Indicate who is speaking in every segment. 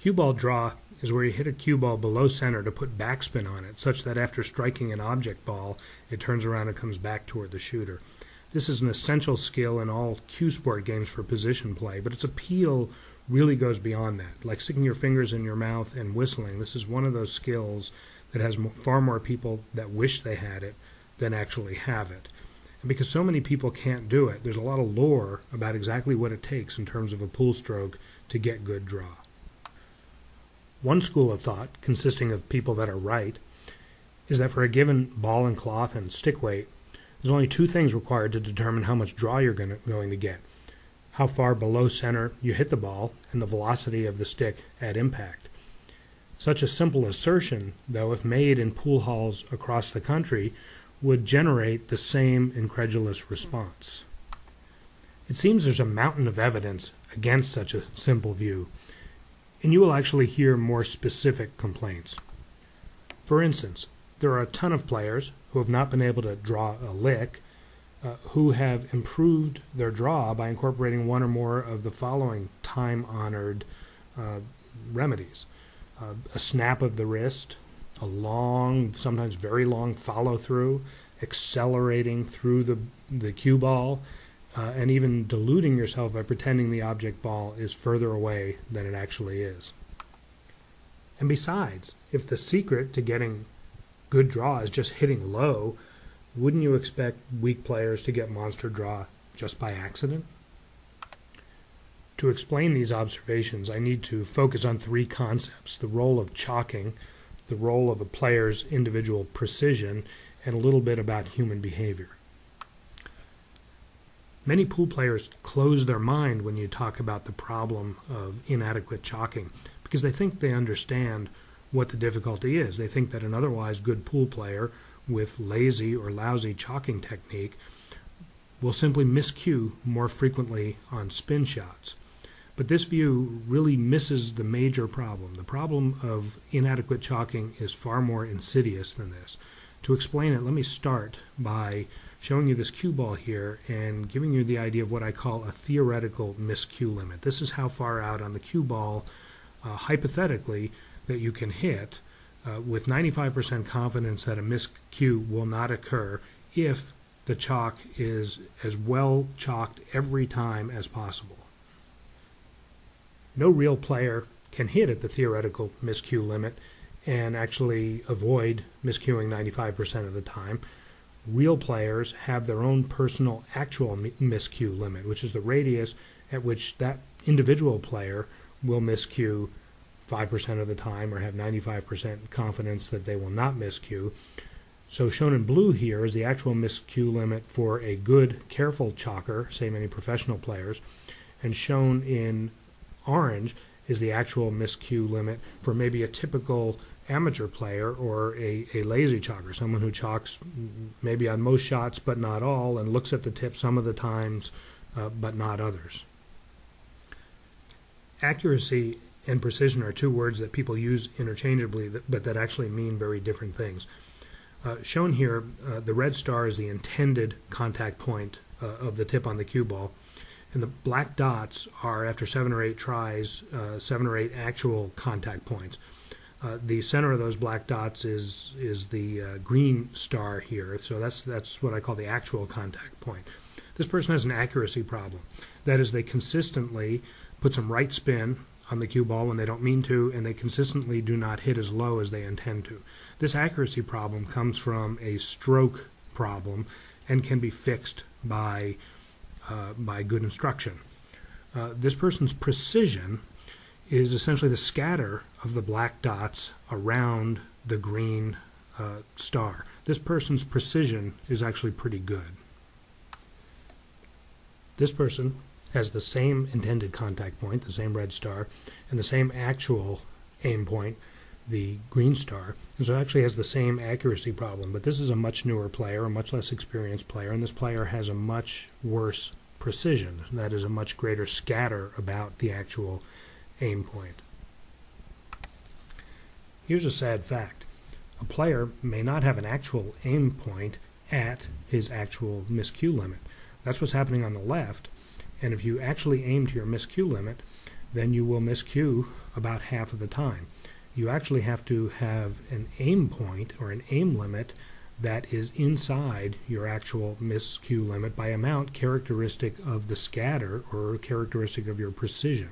Speaker 1: Cue ball draw is where you hit a cue ball below center to put backspin on it, such that after striking an object ball, it turns around and comes back toward the shooter. This is an essential skill in all cue sport games for position play, but its appeal really goes beyond that. Like sticking your fingers in your mouth and whistling, this is one of those skills that has far more people that wish they had it than actually have it. And because so many people can't do it, there's a lot of lore about exactly what it takes in terms of a pool stroke to get good draw. One school of thought, consisting of people that are right, is that for a given ball and cloth and stick weight, there's only two things required to determine how much draw you're going to get: how far below center you hit the ball and the velocity of the stick at impact. Such a simple assertion, though, if made in pool halls across the country, would generate the same incredulous response. It seems there's a mountain of evidence against such a simple view, and you will actually hear more specific complaints. For instance, there are a ton of players who have not been able to draw a lick, who have improved their draw by incorporating one or more of the following time-honored remedies. A snap of the wrist, a long, sometimes very long follow-through, accelerating through the cue ball, and even deluding yourself by pretending the object ball is further away than it actually is. And besides, if the secret to getting good draw is just hitting low, wouldn't you expect weak players to get monster draw just by accident? To explain these observations, I need to focus on three concepts: the role of chalking, the role of a player's individual precision, and a little bit about human behavior. Many pool players close their mind when you talk about the problem of inadequate chalking because they think they understand what the difficulty is. They think that an otherwise good pool player with lazy or lousy chalking technique will simply miscue more frequently on spin shots. But this view really misses the major problem. The problem of inadequate chalking is far more insidious than this. To explain it, let me start by showing you this cue ball here and giving you the idea of what I call a theoretical miscue limit. This is how far out on the cue ball, hypothetically, that you can hit with 95% confidence that a miscue will not occur if the chalk is as well chalked every time as possible. No real player can hit at the theoretical miscue limit and actually avoid miscuing 95% of the time. Real players have their own personal actual miscue limit, which is the radius at which that individual player will miscue 5% of the time or have 95% confidence that they will not miscue. So shown in blue here is the actual miscue limit for a good, careful chalker, say many professional players, and shown in orange is the actual miscue limit for maybe a typical amateur player or a lazy chalker, someone who chalks maybe on most shots but not all and looks at the tip some of the times but not others. Accuracy and precision are two words that people use interchangeably but that actually mean very different things. Shown here, the red star is the intended contact point of the tip on the cue ball, and the black dots are, after 7 or 8 tries, 7 or 8 actual contact points. The center of those black dots is the green star here, so that's what I call the actual contact point. This person has an accuracy problem. That is, they consistently put some right spin on the cue ball when they don't mean to, and they consistently do not hit as low as they intend to. This accuracy problem comes from a stroke problem and can be fixed by good instruction. This person's precision is essentially the scatter of the black dots around the green star. This person's precision is actually pretty good. This person has the same intended contact point, the same red star, and the same actual aim point, the green star, and so it actually has the same accuracy problem. But this is a much newer player, a much less experienced player, and this player has a much worse precision. That is, a much greater scatter about the actual aim point. Here's a sad fact. A player may not have an actual aim point at his actual miscue limit. That's what's happening on the left. And if you actually aim to your miscue limit, then you will miscue about half of the time. You actually have to have an aim point or an aim limit that is inside your actual miscue limit by amount characteristic of the scatter or characteristic of your precision.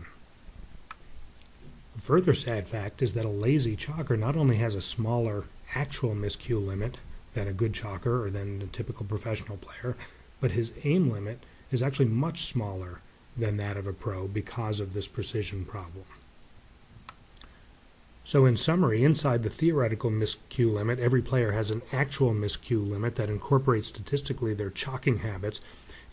Speaker 1: A further sad fact is that a lazy chalker not only has a smaller actual miscue limit than a good chalker or than a typical professional player, but his aim limit is actually much smaller than that of a pro because of this precision problem. So in summary, inside the theoretical miscue limit, every player has an actual miscue limit that incorporates statistically their chalking habits,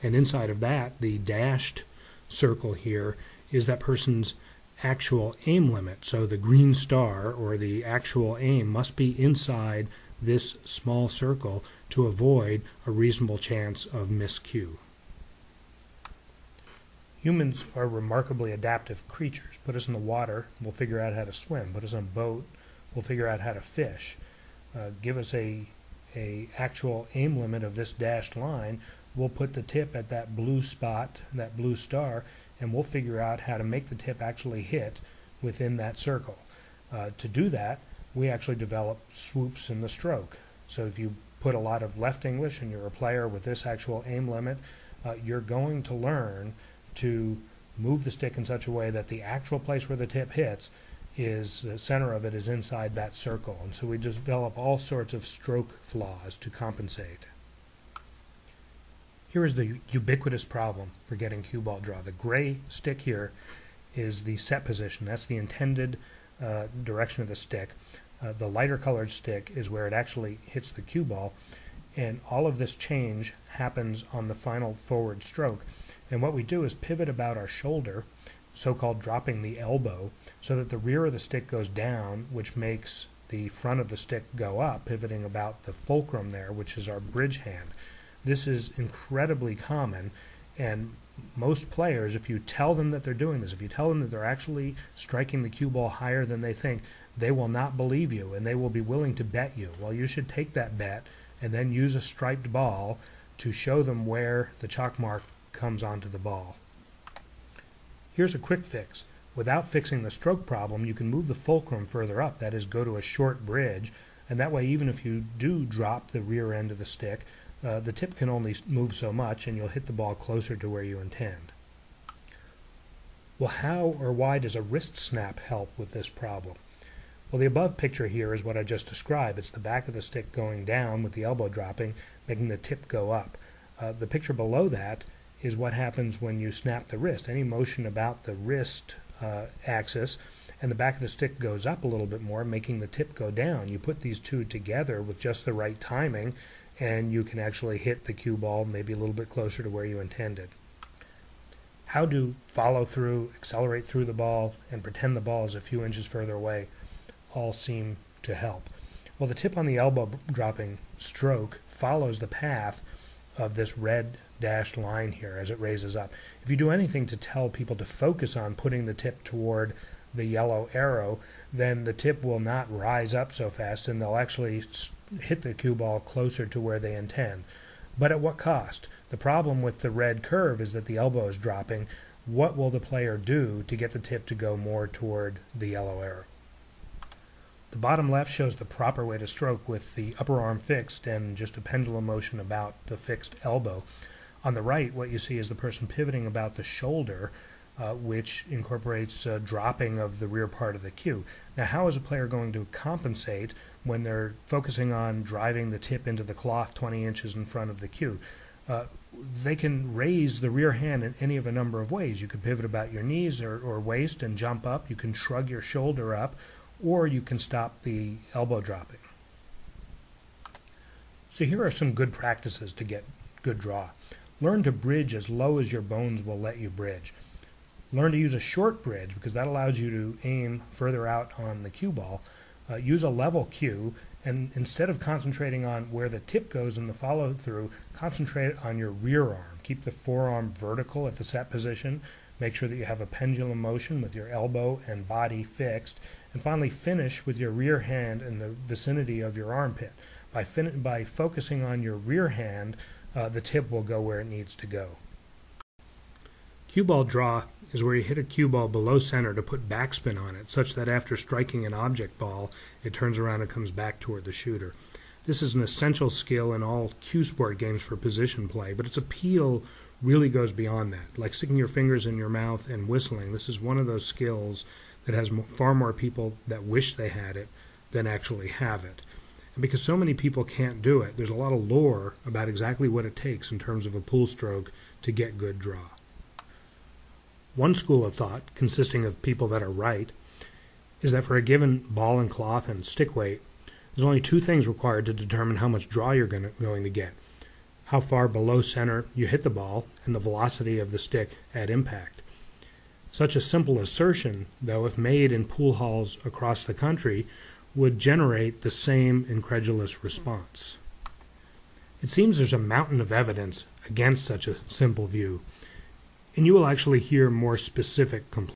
Speaker 1: and inside of that, the dashed circle here is that person's actual aim limit. So the green star, or the actual aim, must be inside this small circle to avoid a reasonable chance of miscue. Humans are remarkably adaptive creatures. Put us in the water, we'll figure out how to swim. Put us on a boat, we'll figure out how to fish. Give us a actual aim limit of this dashed line, we'll put the tip at that blue spot, that blue star, and we'll figure out how to make the tip actually hit within that circle. To do that, we actually develop swoops in the stroke. So if you put a lot of left English and you're a player with this actual aim limit, you're going to learn to move the stick in such a way that the actual place where the tip hits is the center of it is inside that circle. And so we develop all sorts of stroke flaws to compensate. Here is the ubiquitous problem for getting cue ball draw. The gray stick here is the set position. That's the intended direction of the stick. The lighter colored stick is where it actually hits the cue ball, and all of this change happens on the final forward stroke. And what we do is pivot about our shoulder, so-called dropping the elbow, so that the rear of the stick goes down, which makes the front of the stick go up, pivoting about the fulcrum there, which is our bridge hand. This is incredibly common, and most players, if you tell them that they're doing this, if you tell them that they're actually striking the cue ball higher than they think, they will not believe you, and they will be willing to bet you. Well, you should take that bet and then use a striped ball to show them where the chalk mark comes onto the ball. Here's a quick fix. Without fixing the stroke problem, you can move the fulcrum further up, that is, go to a short bridge, and that way even if you do drop the rear end of the stick, the tip can only move so much and you'll hit the ball closer to where you intend. Well, how or why does a wrist snap help with this problem? Well, the above picture here is what I just described. It's the back of the stick going down with the elbow dropping, making the tip go up. The picture below that is what happens when you snap the wrist. Any motion about the wrist axis, and the back of the stick goes up a little bit more, making the tip go down. You put these two together with just the right timing, and you can actually hit the cue ball maybe a little bit closer to where you intended. How to follow through, accelerate through the ball, and pretend the ball is a few inches further away all seem to help. Well, the tip on the elbow dropping stroke follows the path of this red dashed line here as it raises up. If you do anything to tell people to focus on putting the tip toward the yellow arrow, then the tip will not rise up so fast and they'll actually hit the cue ball closer to where they intend. But at what cost? The problem with the red curve is that the elbow is dropping. What will the player do to get the tip to go more toward the yellow arrow? The bottom left shows the proper way to stroke with the upper arm fixed and just a pendulum motion about the fixed elbow. On the right, what you see is the person pivoting about the shoulder, which incorporates dropping of the rear part of the cue. Now, how is a player going to compensate when they're focusing on driving the tip into the cloth 20 inches in front of the cue? They can raise the rear hand in any of a number of ways. You could pivot about your knees or waist and jump up. You can shrug your shoulder up, or you can stop the elbow dropping. So here are some good practices to get good draw. Learn to bridge as low as your bones will let you bridge. Learn to use a short bridge because that allows you to aim further out on the cue ball. Use a level cue, and instead of concentrating on where the tip goes in the follow through, concentrate on your rear arm. Keep the forearm vertical at the set position. Make sure that you have a pendulum motion with your elbow and body fixed. And finally, finish with your rear hand in the vicinity of your armpit. By focusing on your rear hand, the tip will go where it needs to go. Cue ball draw is where you hit a cue ball below center to put backspin on it, such that after striking an object ball, it turns around and comes back toward the shooter. This is an essential skill in all cue sport games for position play, but its appeal really goes beyond that. Like sticking your fingers in your mouth and whistling, this is one of those skills that has far more people that wish they had it than actually have it. And because so many people can't do it, there's a lot of lore about exactly what it takes in terms of a pool stroke to get good draw. One school of thought, consisting of people that are right, is that for a given ball and cloth and stick weight, there's only two things required to determine how much draw you're going to get: how far below center you hit the ball and the velocity of the stick at impact. Such a simple assertion, though, if made in pool halls across the country, would generate the same incredulous response. It seems there's a mountain of evidence against such a simple view, and you will actually hear more specific complaints.